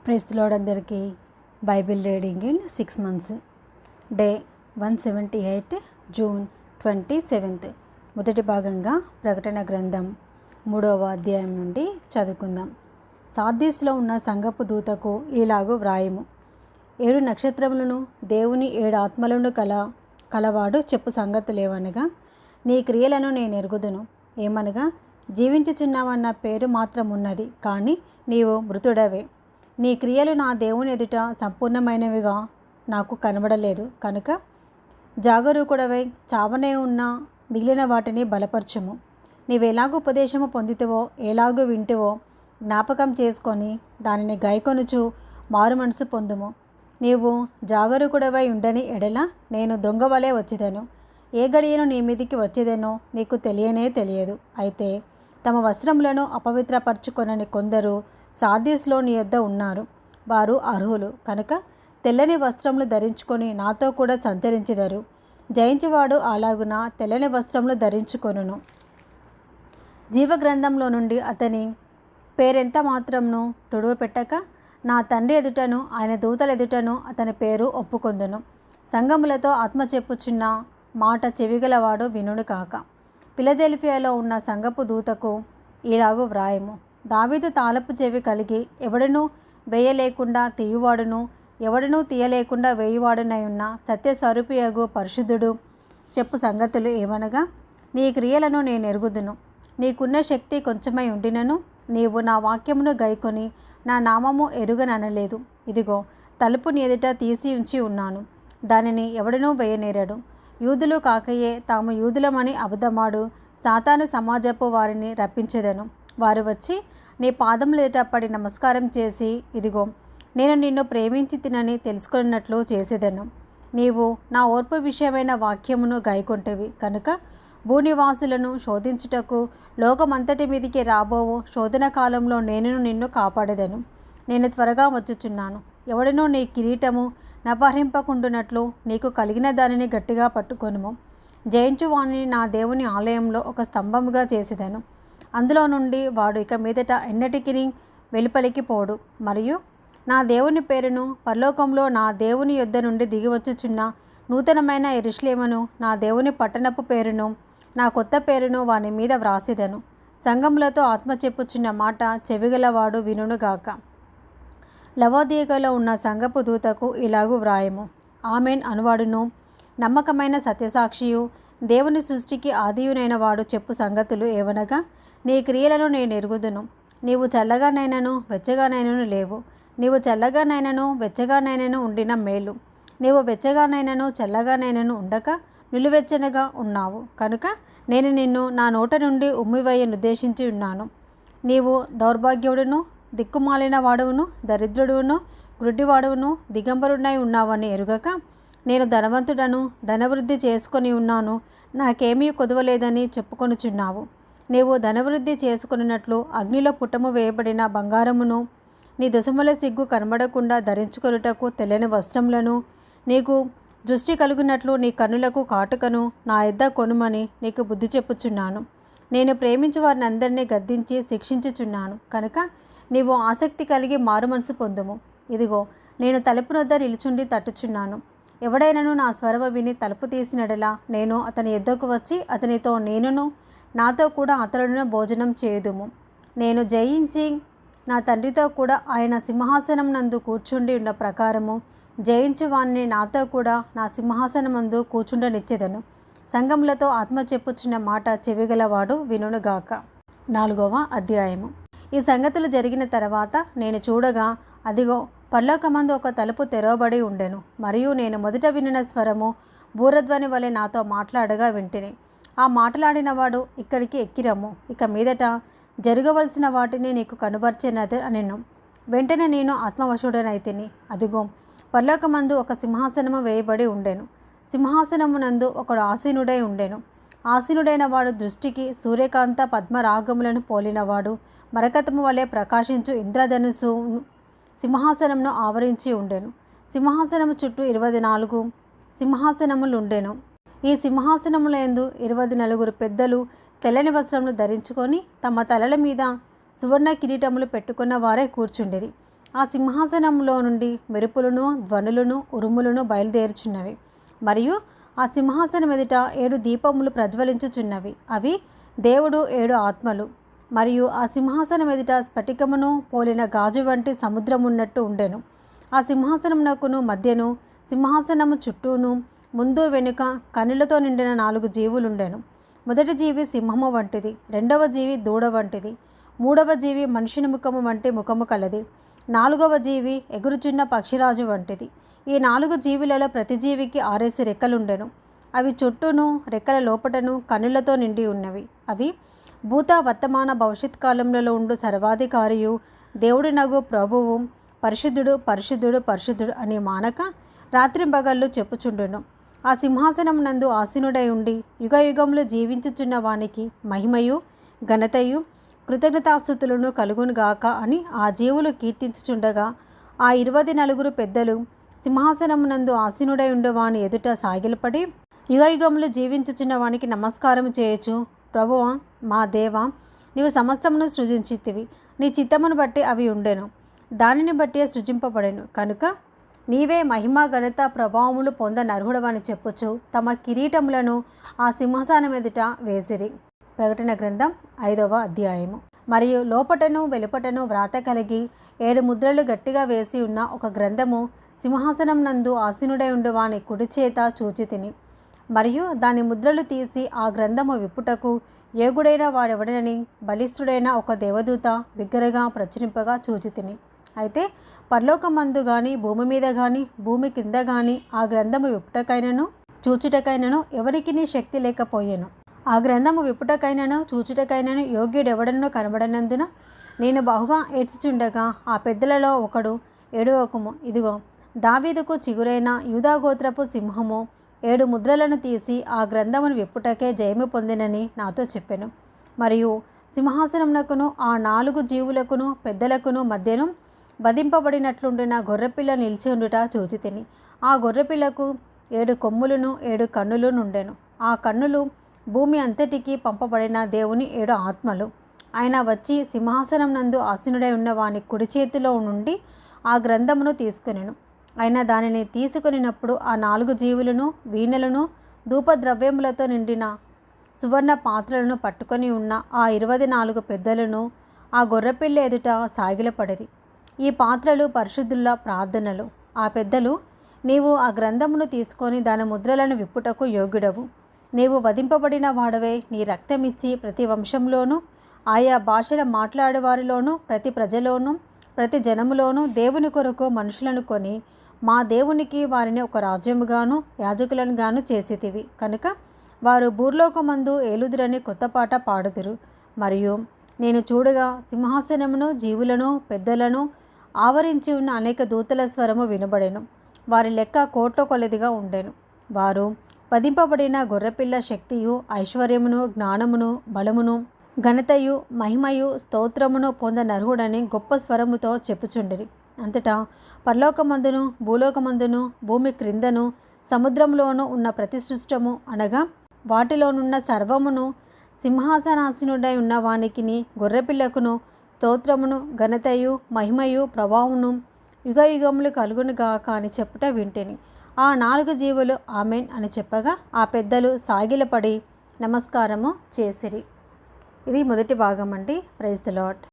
Praise the lord అందరికీ. Bible reading in 6 months, day 178, June 27. మొదటి భాగంగా ప్రకటన గ్రంథం 3వ అధ్యాయం నుండి చదువుకుందాం. సార్దీస్లో ఉన్న సంఘపు దూతకు ఇలాగు వ్రాయము. 7 నక్షత్రములను దేవుని 7 ఆత్మలను కలవాడు చెప్పు సంగతులేవనగా, నీ క్రియలను నేను ఎరుగుదును. ఏమనగా, జీవించుచున్నావన్న పేరు మాత్రం ఉన్నది, కానీ నీవు మృతుడవే. నీ క్రియలు నా దేవుని ఎదుట సంపూర్ణమైనవిగా నాకు కనబడలేదు కనుక జాగరూకుడవై చావనే ఉన్న మిగిలిన వాటిని బలపరచుము. నీవెలాగూ ఉపదేశము పొందితివో, ఎలాగూ వింటివో జ్ఞాపకం చేసుకొని దానిని గైకొనుచు మారు మనసు పొందుము. నీవు జాగరూకుడవై ఉండని ఎడల నేను దొంగవలే వచ్చేదను. ఏ గడియను నీ మీదికి వచ్చేదనో నీకు తెలియదు. అయితే తమ వస్త్రములను అపవిత్రపరచుకొనని కొందరు సార్దీస్లో నీ యొద్ద ఉన్నారు. వారు అర్హులు కనుక తెల్లని వస్త్రములు ధరించుకొని నాతో కూడా సంచరించెదరు. జయించువాడు అలాగున తెల్లని వస్త్రములు ధరించుకొనును. జీవగ్రంథంలో నుండి అతని పేరెంత మాత్రంను తుడువపెట్టక నా తండ్రి ఎదుటను ఆయన దూతల ఎదుటను అతని పేరు ఒప్పుకొందును. సంఘములతో ఆత్మ చెప్పుచున్న మాట చెవిగలవాడు వినుడు కాక. ఫిలదెల్ఫియాలో ఉన్న సంఘపు దూతకు ఇలాగు వ్రాయము. దావీదు తాళపు చెవి కలిగి ఎవడనూ వేయలేకుండా తీయువాడును, ఎవడనూ తీయలేకుండా వేయువాడునై ఉన్న సత్యస్వరూపియగు పరిశుద్ధుడు చెప్పు సంగతులు ఏమనగా, నీ క్రియలను నేను ఎరుగుదును. నీకున్న శక్తి కొంచెమై ఉండినను నీవు నా వాక్యమును గైకొని నా నామము ఎరుగననలేదు. ఇదిగో, తలుపు నీ ఎదుట తీసి ఉంచి ఉన్నాను, దానిని ఎవడనూ వేయనేరడు. యూదులు కాకయే తాము యూదులమని అబద్ధమాడు సాతాను సమాజపు వారిని రప్పించెదను. వారు వచ్చి నీ పాదముల ఎదుట పడి నమస్కారం చేసి, ఇదిగో నేను నిన్ను ప్రేమించి తినని తెలుసుకున్నట్లు చేసేదను. నీవు నా ఓర్పు విషయమైన వాక్యమును గైకొంటివి కనుక భూనివాసులను శోధించుటకు లోకమంతటి మీదికి రాబోవు శోధన కాలంలో నేను నిన్ను కాపాడేదను. నేను త్వరగా వచ్చుచున్నాను. ఎవడనూ నీ కిరీటము నపహరింపకుండునట్లు నీకు కలిగిన దానిని గట్టిగా పట్టుకొనుము. జయించువాణిని నా దేవుని ఆలయంలో ఒక స్తంభముగా చేసేదను. అందులో నుండి వాడు ఇక మీదట ఎన్నటికి వెలుపలికి పోడు. మరియు నా దేవుని పేరును పరలోకంలో నా దేవుని యొద్ద నుండి దిగివచ్చుచున్న నూతనమైన యెరూషలేమును, నా దేవుని పట్టణపు పేరును, నా కొత్త పేరును వాని మీద వ్రాసేదను. సంఘములతో ఆత్మ చెప్పుచున్న మాట చెవిగలవాడు వినుగాక. లవోదికయలో ఉన్న సంఘపు దూతకు ఇలాగు వ్రాయము. ఆమెన్ అనువాడును, నమ్మకమైన సత్యసాక్షియు, దేవుని సృష్టికి ఆదియునైన వాడు చెప్పు సంగతులు ఏవనగా, నీ క్రియలను నేను ఎరుగుదును. నీవు చల్లగానైనను వెచ్చగానైనను లేవు. నీవు చల్లగానైనను వెచ్చగానైనను ఉండిన మేలు. నీవు వెచ్చగానైనను చల్లగానైనను ఉండక నిలువెచ్చనగా ఉన్నావు కనుక నేను నిన్ను నా నోట నుండి ఉమ్మివేయనుద్దేశించి ఉన్నాను. నీవు దౌర్భాగ్యుడును, దిక్కుమాలిన వాడవును, దరిద్రుడును, గ్రుడ్డివాడవును, దిగంబరుడై ఉన్నావని ఎరుగక, నేను ధనవంతుడను, ధనవృద్ధి చేసుకొని ఉన్నాను, నాకేమీ కొదవలేదని చెప్పుకొనుచున్నావు. నీవు ధనవృద్ధి చేసుకున్నట్లు అగ్నిలో పుటము వేయబడిన బంగారమును, నీ దశముల సిగ్గు కనబడకుండా ధరించుకొనుటకు తెల్లని వస్త్రములను, నీకు దృష్టి కలుగునట్లు నీ కన్నులకు కాటుకను నా యొద్ద కొనుమని నీకు బుద్ధి చెప్పుచున్నాను. నేను ప్రేమించు వారిని అందరినీ గద్దించి శిక్షించుచున్నాను కనుక నీవు ఆసక్తి కలిగి మారు మనసు పొందుము. ఇదిగో, నేను తలుపు వద్ద నిలుచుండి తట్టుచున్నాను. ఎవడైనను నా స్వరము విని తలుపు తీసినడలా నేను అతని యొద్దకు వచ్చి అతనితో నేనును నాతో కూడా అతడును భోజనం చేయుదుము. నేను జయించి నా తండ్రితో కూడా ఆయన సింహాసనం నందు కూర్చుండి ఉన్న ప్రకారము జయించు వాణ్ణి నాతో కూడా నా సింహాసనమందు కూర్చుండనిచ్చేదను. సంఘములతో ఆత్మ చెప్పుచున్న మాట చెవిగలవాడు వినుగాక. 4వ అధ్యాయము. ఈ సంగతులు జరిగిన తర్వాత నేను చూడగా, అదిగో, పరలోకమందు ఒక తలుపు తెరవబడి ఉండెను. మరియు నేను మొదట వినిన స్వరము బూరధ్వని వలె నాతో మాట్లాడగా వింటిని. ఆ మాట్లాడినవాడు, ఇక్కడికి ఎక్కిరమ్ము, ఇక మీదట జరగవలసిన వాటిని నీకు కనుపర్చెనది అనెను. వెంటనే నేను ఆత్మవశుడనైతిని. అదిగో, పరలోకమందు ఒక సింహాసనము వేయబడి ఉండెను. సింహాసనమునందు ఒకడు ఆసీనుడై ఉండెను. ఆసీనుడైన వాడు దృష్టికి సూర్యకాంత పద్మరాగములను పోలినవాడు. మరకతము వలె ప్రకాశించు ఇంద్రధనుసు సింహాసనమును ఆవరించి ఉండెను. సింహాసనము చుట్టూ 24 సింహాసనములుండెను. ఈ సింహాసనములందు 24 పెద్దలు తెల్లని వస్త్రములు ధరించుకొని తమ తలల మీద సువర్ణ కిరీటములు పెట్టుకున్న వారే కూర్చుండిరి. ఆ సింహాసనంలో నుండి మెరుపులను, ధ్వనులను, ఉరుములను బయలుదేరుచున్నవి. మరియు ఆ సింహాసనం ఎదుట 7 దీపములు ప్రజ్వలించుచున్నవి. అవి దేవుడు 7 ఆత్మలు. మరియు ఆ సింహాసనం ఎదుట స్ఫటికమును పోలిన గాజు వంటి సముద్రమున్నట్టు ఉండెను. ఆ సింహాసనమునకును మధ్యను, సింహాసనము చుట్టూను, ముందు వెనుక కనులతో నిండిన 4 జీవులుండెను. మొదటి జీవి సింహము వంటిది, రెండవ జీవి దూడ వంటిది, మూడవ జీవి మనుషుని ముఖము వంటి ముఖము కలది, నాలుగవ జీవి ఎగురుచున్న పక్షిరాజు వంటిది. ఈ 4 జీవులలో ప్రతి జీవికి 6 రెక్కలుండెను. అవి చుట్టూను, రెక్కల లోపటను కనులతో నిండి ఉన్నవి. అవి భూత, వర్తమాన, భవిష్యత్ కాలములలో ఉండు సర్వాధికారియు దేవుడినగు ప్రభువు పరిశుద్ధుడు, పరిశుద్ధుడు, పరిశుద్ధుడు అని మానక రాత్రింబగళ్ళు చెప్పుచుండును. ఆ సింహాసనం నందు ఆసీనుడై ఉండి యుగయుగములు జీవించుచున్న వానికి మహిమయు, ఘనతయు, కృతజ్ఞతాస్తుతులను కలుగునుగాక అని ఆ జీవులు కీర్తించుచుండగా, ఆ 24 పెద్దలు సింహాసనమునందు ఆసీనుడై ఉండేవాని ఎదుట సాగిలపడి యుగయుగములు జీవించుచున్న వానికి నమస్కారం చేయొచ్చు. ప్రభువా, మా దేవా, నీవు సమస్తమును సృజించితివి. నీ చిత్తమును బట్టి అవి ఉండెను, దానిని బట్టి సృజింపబడెను. కనుక నీవే మహిమ, ఘనత, ప్రభావములు పొందనర్హుడవని చెప్పుచు తమ కిరీటములను ఆ సింహాసనం ఎదుట వేసిరి. ప్రకటన గ్రంథం 5వ అధ్యాయము. మరియు లోపటను వెలుపటను వ్రాత కలిగి 7 ముద్రలు గట్టిగా వేసి ఉన్న ఒక గ్రంథము సింహాసనం నందు ఆసీనుడై ఉండువాని కుడి చేత చూచితిని. మరియు దాని ముద్రలు తీసి ఆ గ్రంథము విప్పుటకు యోగుడైన వాడెవడనని బలిష్ఠుడైన ఒక దేవదూత బిగ్గరగా ప్రచురింపగా చూచితిని. అయితే పరలోకమందు గాని, భూమి మీద గాని, భూమి కింద గాని ఆ గ్రంథము విప్పుటకైనను చూచుటకైనను ఎవరికిని శక్తి లేకపోయెను. ఆ గ్రంథము విప్పుటకైనను చూచుటకైనను యోగ్యుడెవడనో కనబడనందున నేను బహుగా ఏడ్చుచుండగా ఆ పెద్దలలో ఒకడు, ఏడవకుము, ఇదిగో దావీదుకు చిగురైన యూదాగోత్రపు సింహము 7 ముద్రలను తీసి ఆ గ్రంథమును విప్పుటకే జయము పొందినని నాతో చెప్పెను. మరియు సింహాసనమునకును ఆ 4 జీవులకును పెద్దలకును మధ్యను వధింపబడినట్లుండిన గొర్రెపిల్ల నిలిచి ఉండుట చూచితిని. ఆ గొర్రెపిల్లకు 7 కొమ్ములను 7 కన్నులు నుండెను. ఆ కన్నులు భూమి అంతటికి పంపబడిన దేవుని 7 ఆత్మలు. ఆయన వచ్చి సింహాసనం నందు ఆసీనుడై ఉన్న వాని కుడి చేతిలో నుండి ఆ గ్రంథమును తీసుకొనెను. ఆయన దానిని తీసుకొనినప్పుడు ఆ 4 జీవులను, వీణలను, ధూపద్రవ్యములతో నిండిన సువర్ణ పాత్రలను పట్టుకొని ఉన్న ఆ 24 పెద్దలను ఆ గొర్రెపిల్ల ఎదుట సాగిలపడిరి. ఈ పాత్రలు పరిశుద్ధుల ప్రార్థనలు. ఆ పెద్దలు, నీవు ఆ గ్రంథమును తీసుకొని దాని ముద్రలను విప్పుటకు యోగ్యుడవు. నీవు వధింపబడిన వాడవే, నీ రక్తమిచ్చి ప్రతి వంశంలోనూ, ఆయా భాషల మాట్లాడేవారిలోనూ, ప్రతి ప్రజలోనూ, ప్రతి జనములోనూ దేవుని కొరకు మనుషులను కొని మా దేవునికి వారిని ఒక రాజ్యముగాను యాజకులను గాను చేసితివి. కనుక వారు భూలోకమందు ఏలుదురని కొత్త పాట పాడుదురు. మరియు నేను చూడగా సింహాసనమును, జీవులను, పెద్దలను ఆవరించి ఉన్న అనేక దూతల స్వరము వినబడెను. వారి లెక్క 1,000,000 కొలదిగా ఉండెను. వారు వధింపబడిన గొర్రెపిల్ల శక్తియు, ఐశ్వర్యమును, జ్ఞానమును, బలమును, ఘనతయు, మహిమయు, స్తోత్రమును పొందనర్హుడని గొప్ప స్వరముతో చెప్పుచుండిరి. అంతటా పరలోకమందును, భూలోకమందును, భూమి క్రిందను, సముద్రంలోనూ ఉన్న ప్రతి సృష్టము అనగా వాటిలోనున్న సర్వమును సింహాసనాసీనుడై ఉన్న వానికిని గొర్రెపిల్లకును స్తోత్రమును, ఘనతయు, మహిమయు, ప్రభావమును యుగయుగములు కలుగునుగాక అని చెప్పుట వింటిని. ఆ 4 జీవులు ఆమెన్ అని చెప్పగా ఆ పెద్దలు సాగిలపడి నమస్కారము చేసిరి. ఇది మొదటి భాగం అండి. Praise the lord.